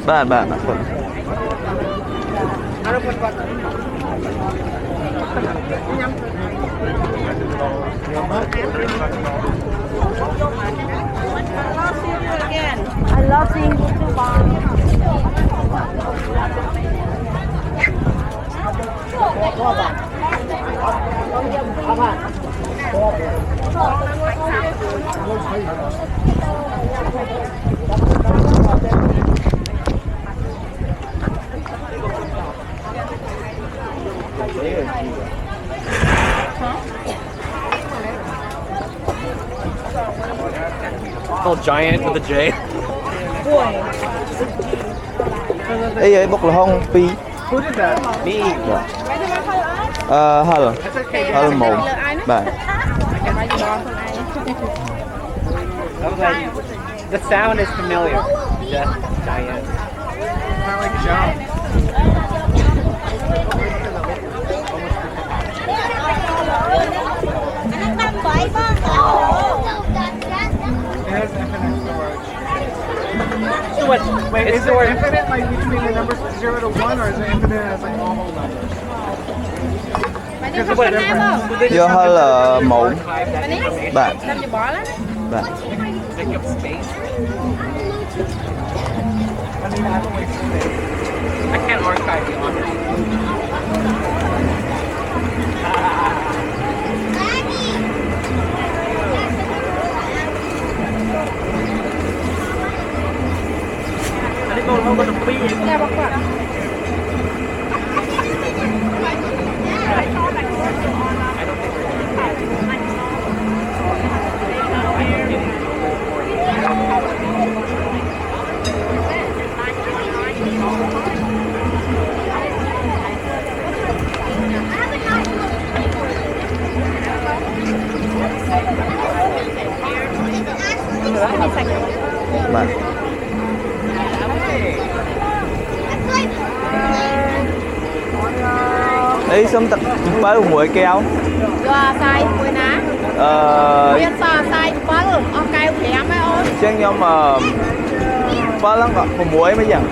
បាទបាទបាទ I love seeing you too, Mom. Oh, giant with a J. ấy bốc là hông pi. Who did that? Me. Hal hal mồm bạn. I was like, the sound is familiar. Just giant. Kind of like jump. So what? Wait, is it infinite like between the numbers 0 to 1, or is it infinite as like all whole numbers? Because it's different. Do hal mồm bạn. Bạn. Take up space. I mean, I have to waste space. I can't archive the honors. Không có được pi. Bạn. Ấy xong tật bao muối keo. Sai muối ná. Nguyên sai bao keo thèm ấy ơi. Chứ nhưng mà bao lắm có muối mấy chẳng.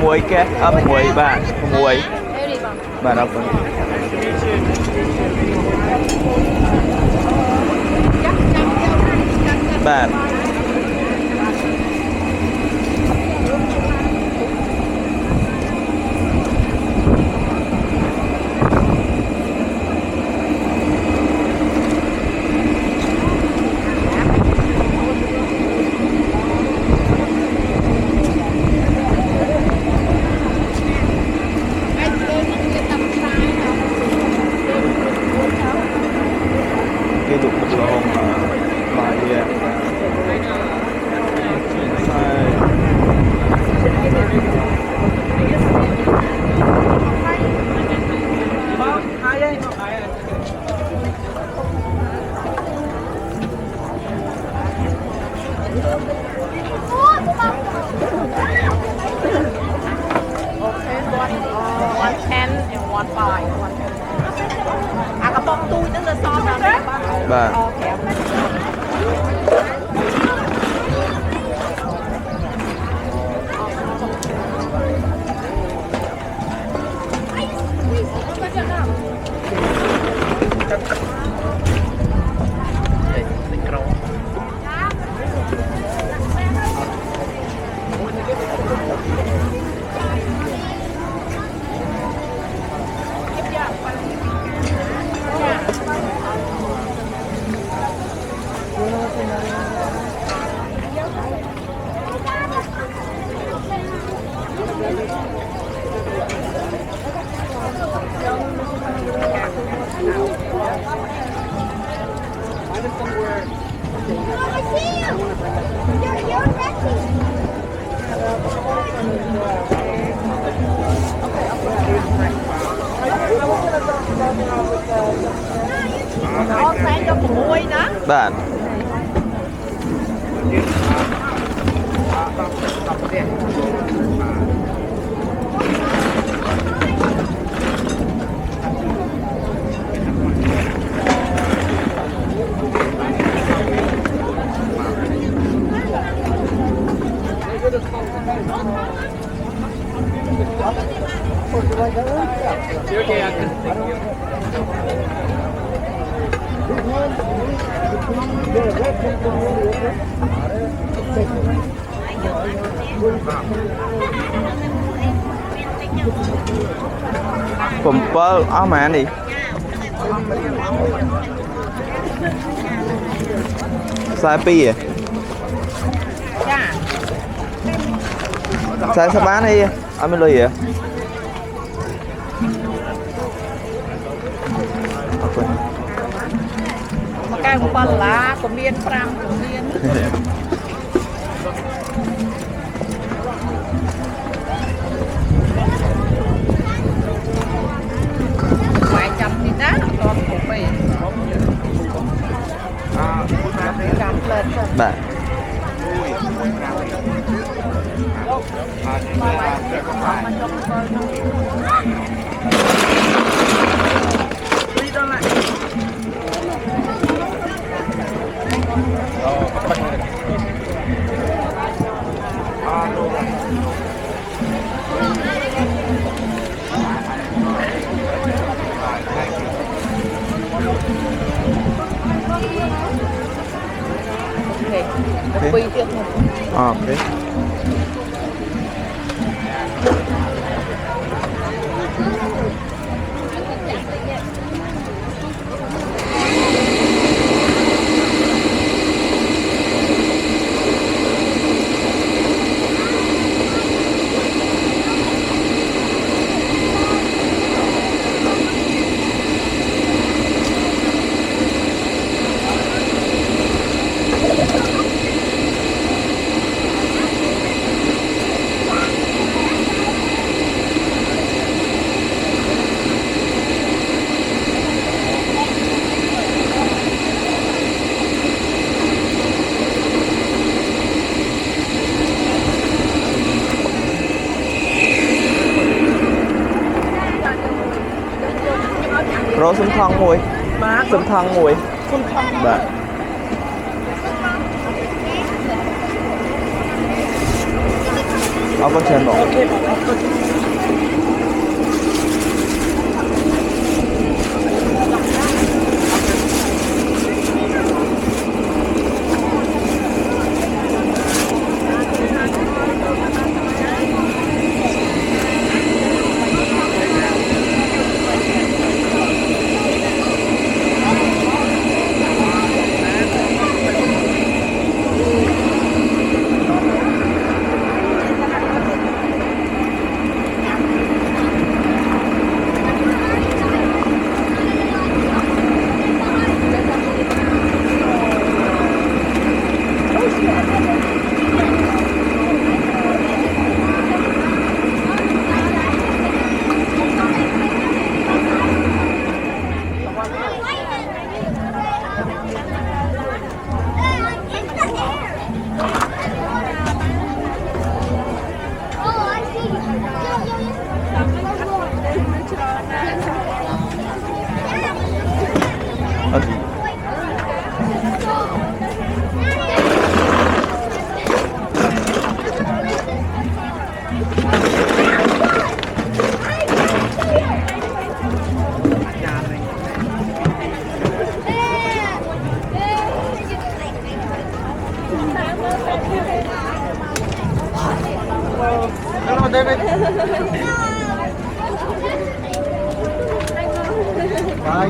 Muối ke, muối bạn, muối. Bạn đâu có. Bạn. Cái đục một lon mà đi bà. Bạn. ผมเปิลเอามาดิสายปีอ่ะ จ้า สายสบายนี่เอาไม่เลยอ่ะโอเค มาใกล้ของปลาล้าก็เมียนปรามก็เมียนหมายจำนี่นะตอนผมไปจำเลย แบบ Quỳ trước một ok rồi sum thong mùi sum thong mùi dạเอาcon chèn bỏ Hello, David. Bye.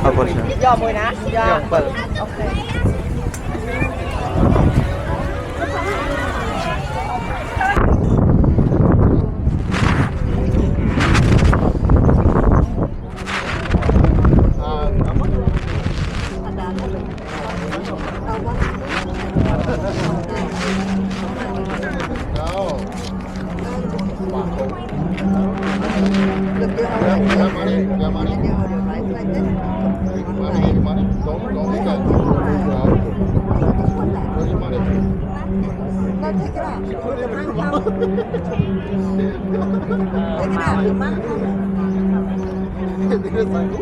เอาคนchèn ย่อมวยนะย่อ ย่อเปิด โอเค No. money. Make money. Don't make that. Where's your money? Take it out. Put it in your mouth. Take it out. Your mouth. It's like,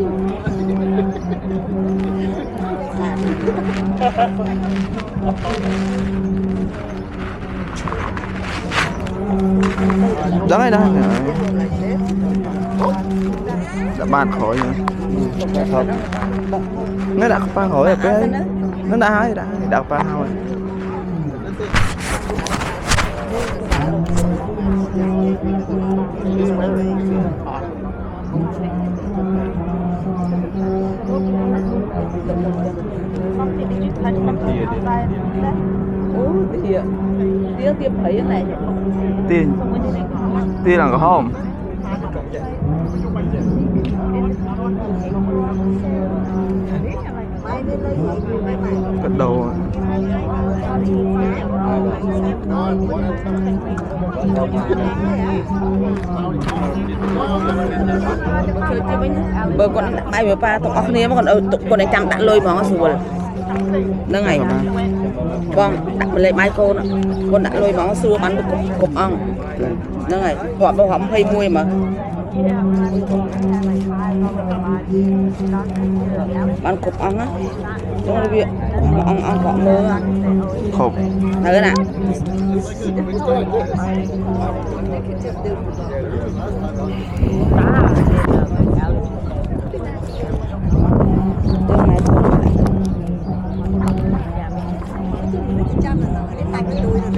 Đó đó. Đã ban khỏi rồi. Nó đã ban khỏi rồi bé. Nó đã hái đã ban rồi. Tiền thấy này. Tiền là có không? Cất đầu bơ con bay với ba tụi con mà còn này chăm đã lôi món sùa nâng ngày con đặt lấy mai cô nè con đã lôi món sùa bắn được cục ong nâng ngày họ bao hỏng hay mui mà bắn cục ong á trong viện ong họ mơ khổ. thấy nè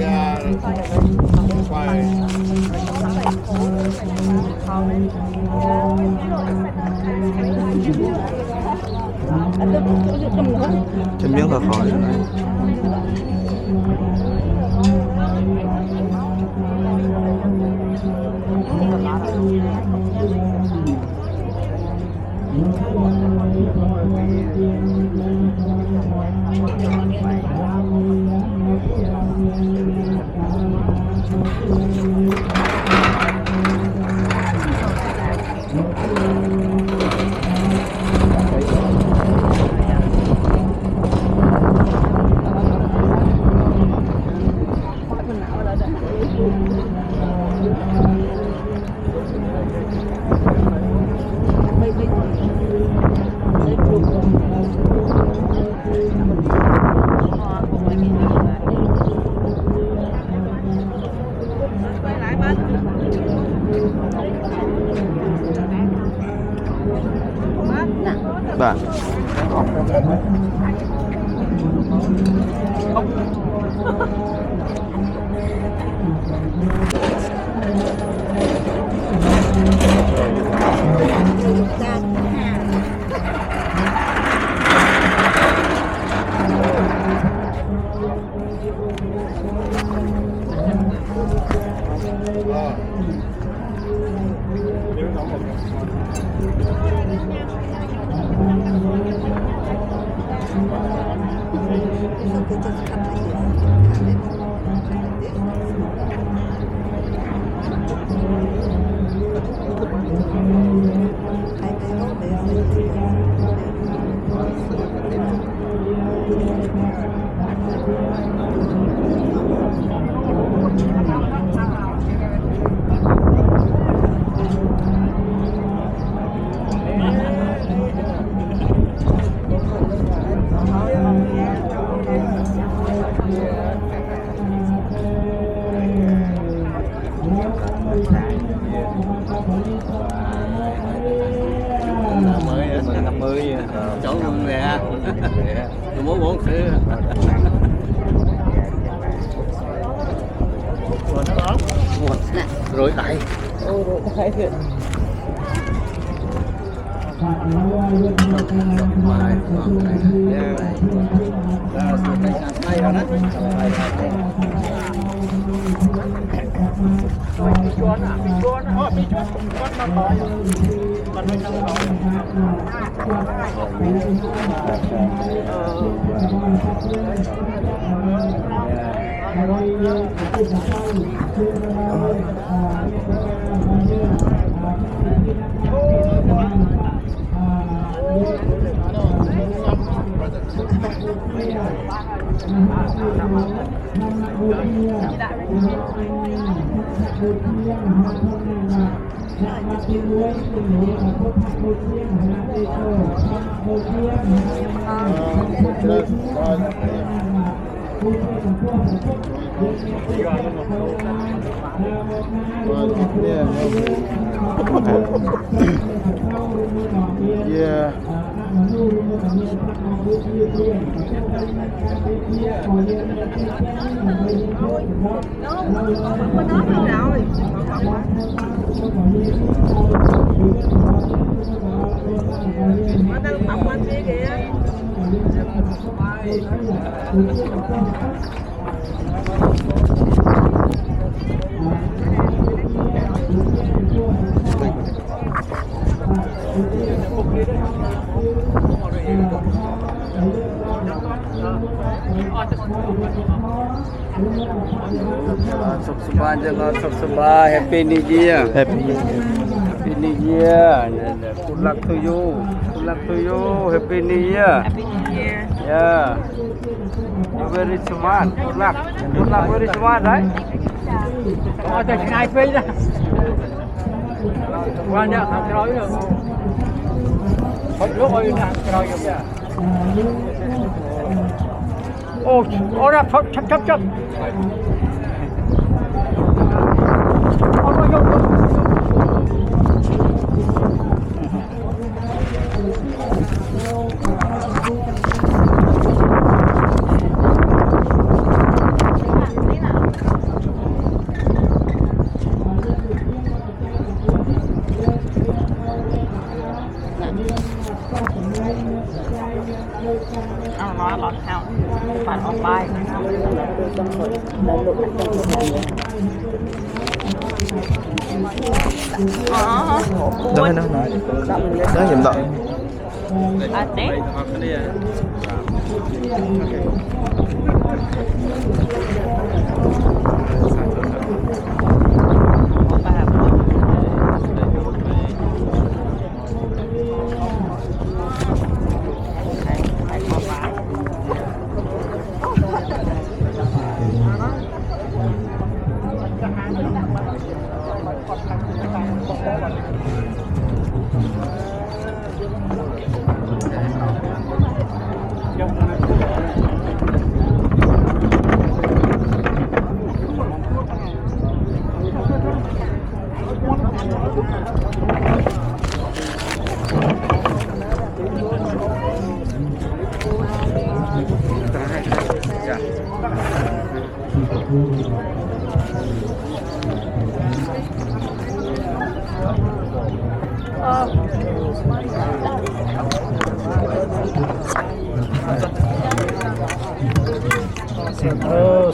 yeah, that's why. Chấm miếng thật khỏi. Bạn năm mươi chỗ luôn nè tôi muốn bốn thứ rồi tại Yeah. Sub Subhan jangan Sub Subhan Happy New Year. Happy. Happy New Year. Good luck to you. Good luck to you. Happy New Year. Happy New Year. Yeah. You very smart. Good luck. Good luck. Very smart, right? Tại ngày phê ra qua nhà hàng rồi rồi lúc rồi hàng rồi rồi ô ra chấp nói lọt hào phản on bài Đó nó hiểm đỏ. à đấy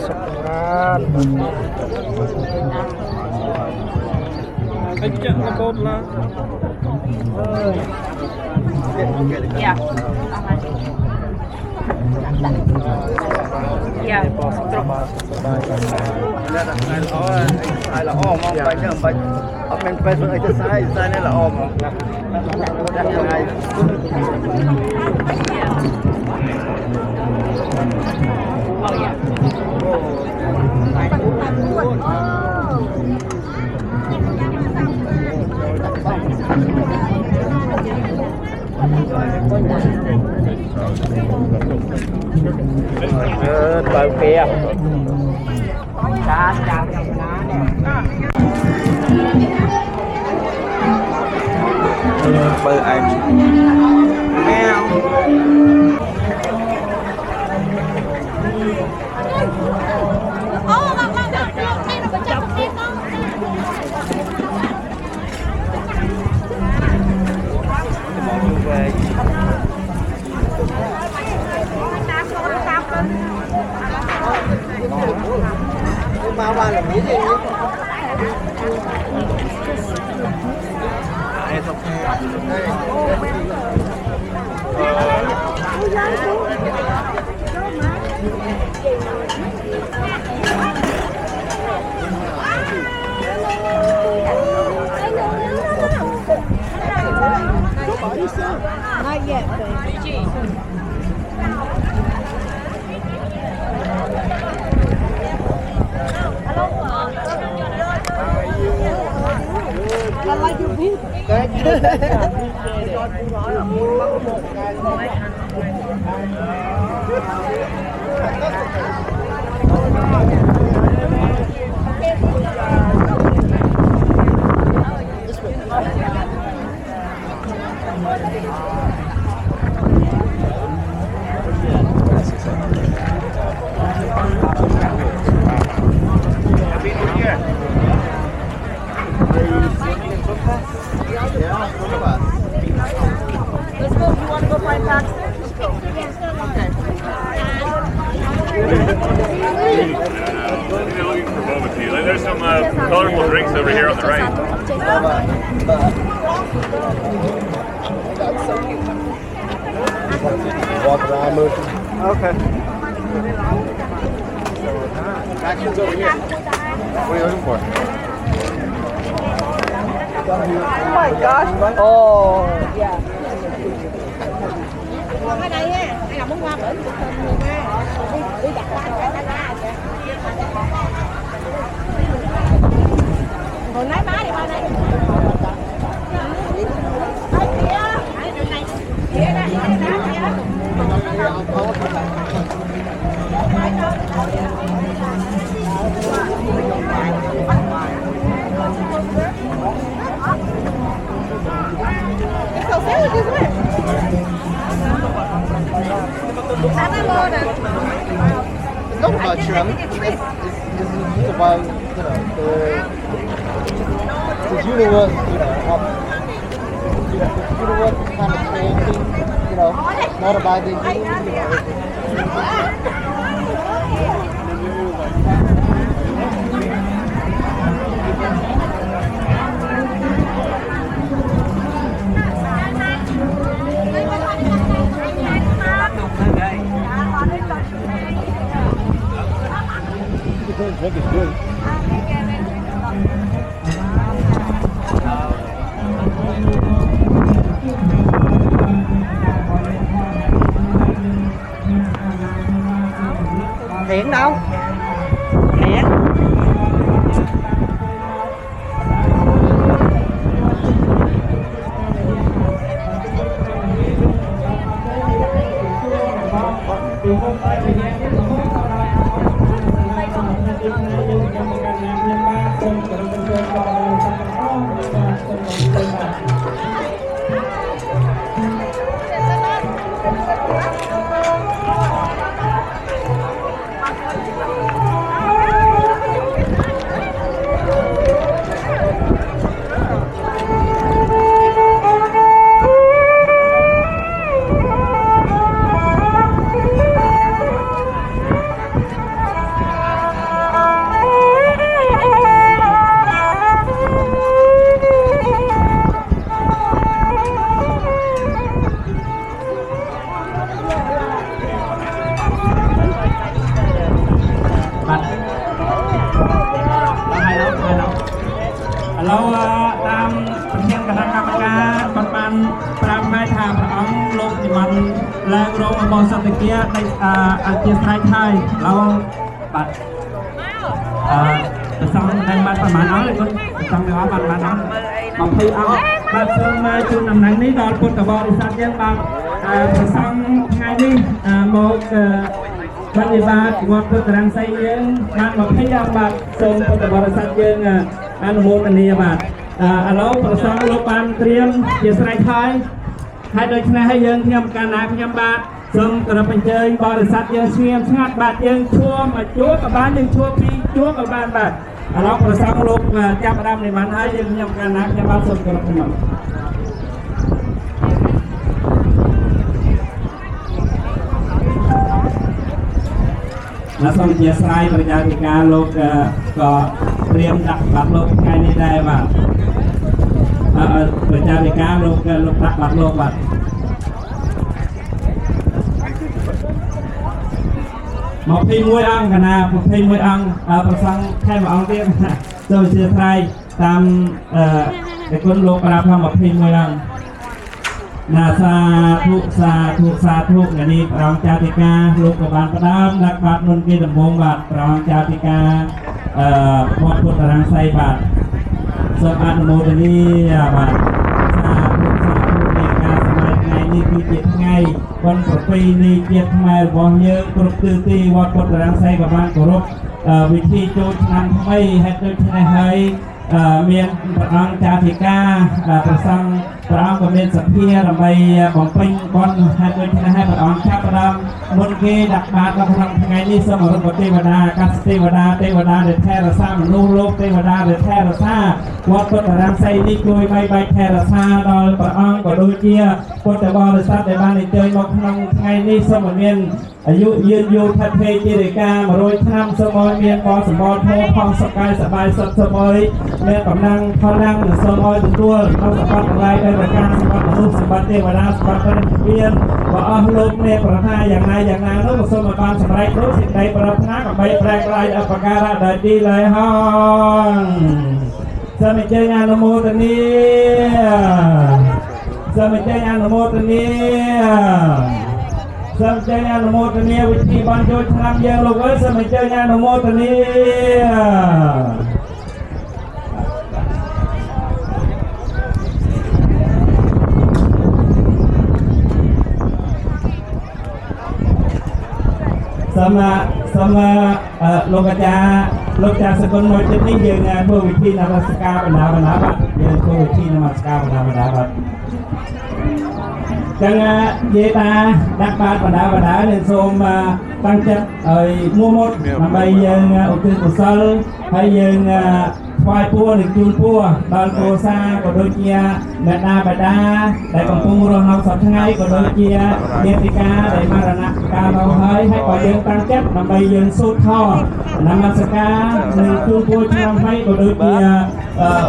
seperan kecil takut lah dạ dạ Ai là ôm không? Bánh nhá, bánh. Bên bên bên ấy sai này là ôm không? Đặt như này. oh dạ Bờ kia. Bơ anh. Mèo. Bao ba là mấy gì? not yet baby hello There's some colorful drinks over here on the right. Walk around motion. Okay. Action's over here. What are you looking for? Oh my gosh. Oh, yeah. Ở đây ha, hay là muốn qua bển chụp hình người ha. Đi đặt qua ra kìa. Còn nói má đi qua đây. Đây kìa. Đường này. Kìa đây, Not much. It's about, you know, the universe, the universe is kind of changing, not about the drink is good. Hiển đâu? Hiển. Là rồi mà bọn sắp tới kia đây chia thay thay lâu bạn xong đang bạn phần áo này con xong đó bạn áo bằng thi áo bạn xong chưa nằm nắng ní đón quân cả bọn đi sát giang bằng xong ngày đi một bạn đi ba một quân đang xây dựng bạn một thấy giang bạn xong quân cả bọn đi sát giang ăn một anh đi bạn alo xong lúc bạn triêm chia thay thay hai đôi chân hai dân thêm cả nạc nhâm bát xong từ bên chơi bò để sát dân xem ngắt bát dân chua mà chúa cả bán dân chua pi chúa cả bán bát đó là xong lúc chạm đam này bán hai dân nhâm cả nạc nhâm bát xong từ bên mình là xong chia sai bây giờ thì cả lúc có riêng đặt bát lúc cái này đây mà bây giờ thì cả lúc đặt bát lúc bạn một khi muối ăn cả na một khi muối ăn phần sang thay vào ăn tiếp rồi chia thay tam cái con lô cà phê một khi muối ăn na sa thu cái này rong cha tika lô cà phê đam đặt bát luôn kia đầm bông bát rong cha tika một phút rang say bát សូមអនុមោទនាបាទសាធុនៃការសម័យថ្ងៃនេះគឺជាថ្ងៃបុណ្យប្រពៃណីជាតិខ្មែររបស់យើងគ្រប់ទិសទីវត្តពុទ្ធរាមសីក៏បានគោរពវិធីចូលឆ្នាំថ្មីហេតុដូច្នេះហើយមានព្រះអង្គចាធិការប្រសង់ព្រះអង្គក៏មានសភាដើម្បីបំពេញបុណ្យហេតុដូច្នេះហើយព្រះអង្គចាប់ផ្ដើមមុនគេដាក់បាតក្នុងថ្ងៃនេះសូមអរគុណទេវតាអាកាសទេវតាទេវតាដែលថែរក្សាមនុស្សលោកទេវតាដែលថែរក្សាវត្តពុទ្ធរាមសីនេះជួយបីបាច់ថែរក្សាដល់ព្រះអង្គក៏ដូចជាពុទ្ធបរិស័ទដែលបានអញ្ជើញមកក្នុងថ្ងៃនេះសូមមានអាយុយឺនយូរថិតថេរជារិកា100ឆ្នាំសូមឲ្យមានបរិសម្បត្តិធម៌ផងសុខកាយសប្បាយសុខសូមឲ្យមានកម្លាំងផលឡើងនិងសូមឲ្យទទួលនូវសម្បត្តិទាំងឡាយដែលប្រការសម្បត្តិមនុស្សសម្បត្តិទេវតាសម្បត្តិព្រះនិព្វានបើអស់លោកអ្នកប្រាថ្នាយ៉ាងណាយ៉ាងណានោះក៏សូមឲ្យបានសម្រេចដូចសេចក្តីប្រាថ្នាដើម្បីប្រែក្លាយឧបការៈដល់ទីឡើយហើយសូមអញ្ជើញអនុមោទនាសូមអញ្ជើញអនុមោទនាសូមអញ្ជើញអនុមោទនាវិធីបានចូលឆ្នាំយើងលោកអើយសូមអញ្ជើញអនុមោទនាសូមលោកអាចារ្យលោកចាសកលមួយទៀតនេះយើងធ្វើវិធីនមស្ការបណ្ដាបាទយើងធ្វើវិធីនមស្ការបណ្ដាបាទចឹងនិយាយថាដាក់បាតបណ្ដានឹងសូមតាំងចិត្តឲ្យមួមុតដើម្បីយើងឧទ្ទិសកុសលហើយយើងថ្វាយពរនិងជូនពរដល់គ្រួសារក៏ដូចជាមេដាបេដាដែលកំពុងរស់នៅសប្តាហ៍ថ្ងៃក៏ដូចជាញាតិកាដែលមរណកាលមកហើយក៏យើងតាំងចិត្តដើម្បីយើងសូត្រធម៌នមស្ការនិងជូនពរឆ្នាំថ្មីក៏ដូចជា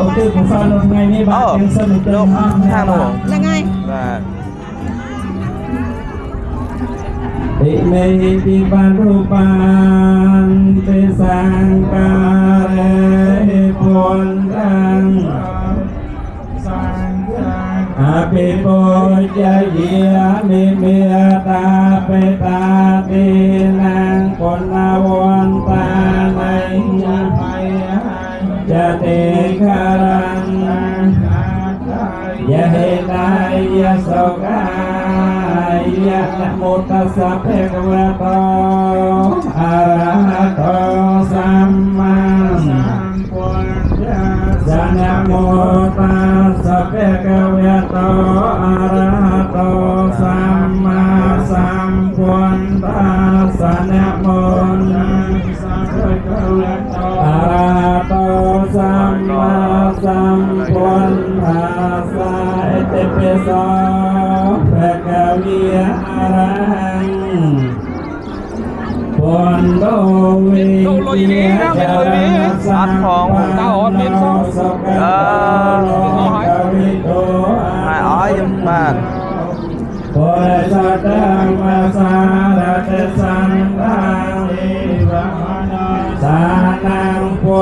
ឧទ្ទិសកុសលនៅថ្ងៃនេះបាទយើងសូមអញ្ជើញខាងនោះហ្នឹងហើយបាទ Ime di parupan tesangkare pondang api pojaya mimiata peta tinang ponawan tanai jati karang yahidaya sokai ya namo tassa bhagavato arahato samma sambuddhassa namo tassa bhagavato arahato samma sambuddhassa namo tassa bhagavato arahato samma sambuddhassa itipiso Bhagavia Arahang Bondo Viya Jarana Sampano Sokaro Kavito Arahang Bore